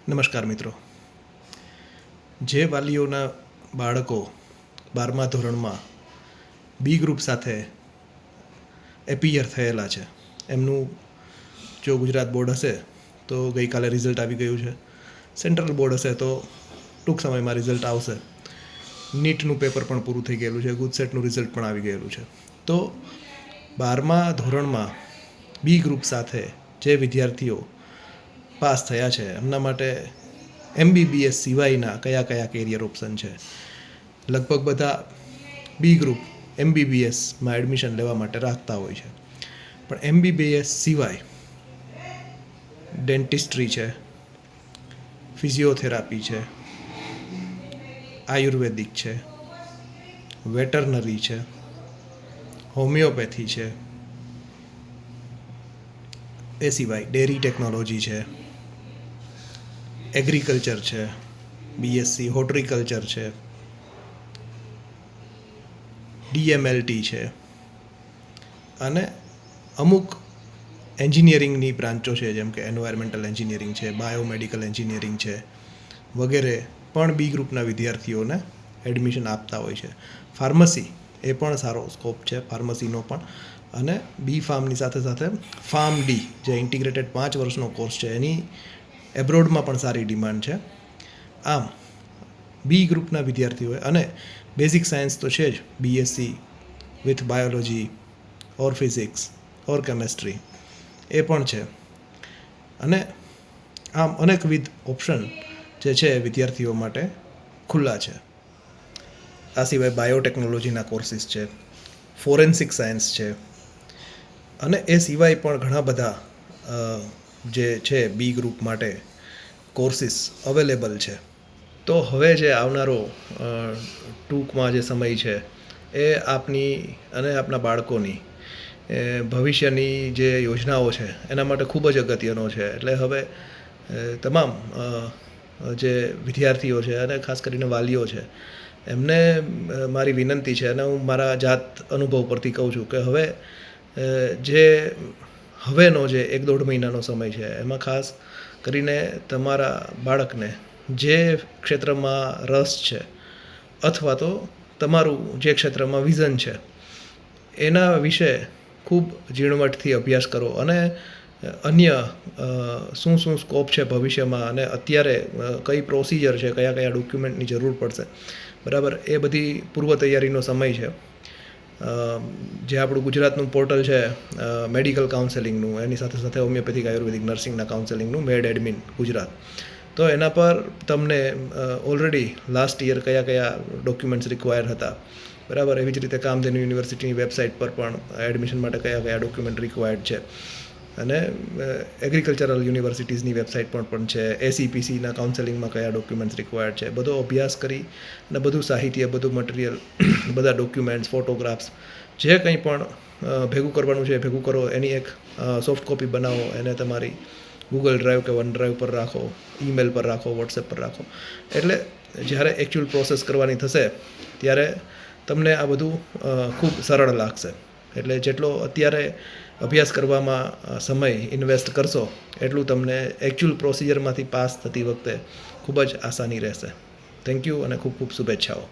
નમસ્કાર મિત્રો. જે વાલીઓના બાળકો 12મા ધોરણમાં બી ગ્રુપ સાથે એપિયર થયેલા છે, એમનું જો ગુજરાત બોર્ડ હશે તો ગઈકાલે રિઝલ્ટ આવી ગયું છે. સેન્ટ્રલ બોર્ડ હશે તો ટૂંક સમયમાં રિઝલ્ટ આવશે. નીટનું પેપર પણ પૂરું થઈ ગયેલું છે, ગુજસેટનું રિઝલ્ટ પણ આવી ગયેલું છે. તો 12મા ધોરણમાં બી ગ્રુપ સાથે જે વિદ્યાર્થીઓ પાસ થયા છે એમના માટે MBBS સિવાયના કયા કયા કેરિયર ઓપ્શન છે. લગભગ બધા બી ગ્રુપ MBBSમાં એડમિશન લેવા માટે રાખતા હોય છે, પણ MBBS સિવાય ડેન્ટિસ્ટ્રી છે, ફિઝિયોથેરાપી છે, આયુર્વેદિક છે, વેટરનરી છે, હોમિયોપેથી છે, એ સિવાય ડેરી ટેકનોલોજી છે, એગ્રીકલ્ચર છે, BSc હોર્ટિકલ્ચર છે, DMLT છે, અને અમુક એન્જિનિયરિંગની બ્રાન્ચો છે જેમ કે એન્વાયરમેન્ટલ એન્જિનિયરિંગ છે, બાયોમેડિકલ એન્જિનિયરિંગ છે વગેરે પણ બી ગ્રુપના વિદ્યાર્થીઓને એડમિશન આપતા હોય છે. ફાર્મસી એ પણ સારો સ્કોપ છે ફાર્મસીનો પણ, અને બી ફાર્મની સાથે સાથે ફાર્મ ડી જે ઇન્ટિગ્રેટેડ 5 વર્ષનો કોર્સ છે એની એબ્રોડમાં પણ સારી ડિમાન્ડ છે. આમ બી ગ્રુપના વિદ્યાર્થીઓએ, અને બેઝિક સાયન્સ તો છે જ, BSc with biology or physics or chemistry એ પણ છે, અને આમ અનેકવિધ ઓપ્શન જે છે વિદ્યાર્થીઓ માટે ખુલ્લા છે. આ સિવાય બાયોટેકનોલોજીના કોર્સિસ છે, ફોરેન્સિક સાયન્સ છે, અને એ સિવાય પણ ઘણા બધા જે છે બી ગ્રુપ માટે કોર્સિસ અવેલેબલ છે. તો હવે જે આવનારો ટૂંકમાં જે સમય છે એ આપની અને આપના બાળકોની ભવિષ્યની જે યોજનાઓ છે એના માટે ખૂબ જ અગત્યનો છે. એટલે હવે તમામ જે વિદ્યાર્થીઓ છે અને ખાસ કરીને વાલીઓ છે એમને મારી વિનંતી છે, અને હું મારા જાત અનુભવ પરથી કહું છું કે હવેનો જે 1-1.5 મહિનાનો સમય છે એમાં ખાસ કરીને તમારા બાળકને જે ક્ષેત્રમાં રસ છે અથવા તો તમારું જે ક્ષેત્રમાં વિઝન છે એના વિશે ખૂબ ઝીણવટથી અભ્યાસ કરો, અને અન્ય શું સ્કોપ છે ભવિષ્યમાં, અને અત્યારે કઈ પ્રોસિજર છે, કયા કયા ડોક્યુમેન્ટની જરૂર પડશે, બરાબર, એ બધી પૂર્વ તૈયારીનો સમય છે. જે આપણું ગુજરાતનું પોર્ટલ છે મેડિકલ કાઉન્સેલિંગનું, એની સાથે સાથે હોમિયોપેથિક આયુર્વેદિક નર્સિંગના કાઉન્સેલિંગનું મેડ એડમિન ગુજરાત, તો એના પર તમને ઓલરેડી લાસ્ટ યર કયા કયા ડોક્યુમેન્ટ્સ રિક્વાયર હતા, બરાબર, એવી જ રીતે કામધેનુ યુનિવર્સિટીની વેબસાઇટ પર પણ એડમિશન માટે કયા કયા ડોક્યુમેન્ટ રિક્વાયર્ડ છે, અને એગ્રીકલ્ચરલ યુનિવર્સિટીઝની વેબસાઇટ પર પણ છે, ACPCના કાઉન્સેલિંગમાં કયા ડોક્યુમેન્ટ્સ રિક્વાયર્ડ છે, બધો અભ્યાસ કરી અને બધું સાહિત્ય, બધું મટીરિયલ, બધા ડોક્યુમેન્ટ્સ, ફોટોગ્રાફ્સ જે કંઈ પણ ભેગું કરવાનું છે ભેગું કરો. એની એક સોફ્ટ કોપી બનાવો, એને તમારી ગૂગલ ડ્રાઈવ કે વન ડ્રાઈવ પર રાખો, ઈમેલ પર રાખો, વોટ્સએપ પર રાખો. એટલે જ્યારે એકચ્યુઅલ પ્રોસેસ કરવાની થશે ત્યારે તમને આ બધું ખૂબ સરળ લાગશે. એટલે જેટલો અત્યારે અભ્યાસ કરવામાં સમય ઇન્વેસ્ટ કરશો એટલું તમને એકચ્યુઅલ પ્રોસિજરમાંથી પાસ થતી વખતે ખૂબ જ આસાની રહેશે. થેન્ક યુ, અને ખૂબ ખૂબ શુભેચ્છાઓ.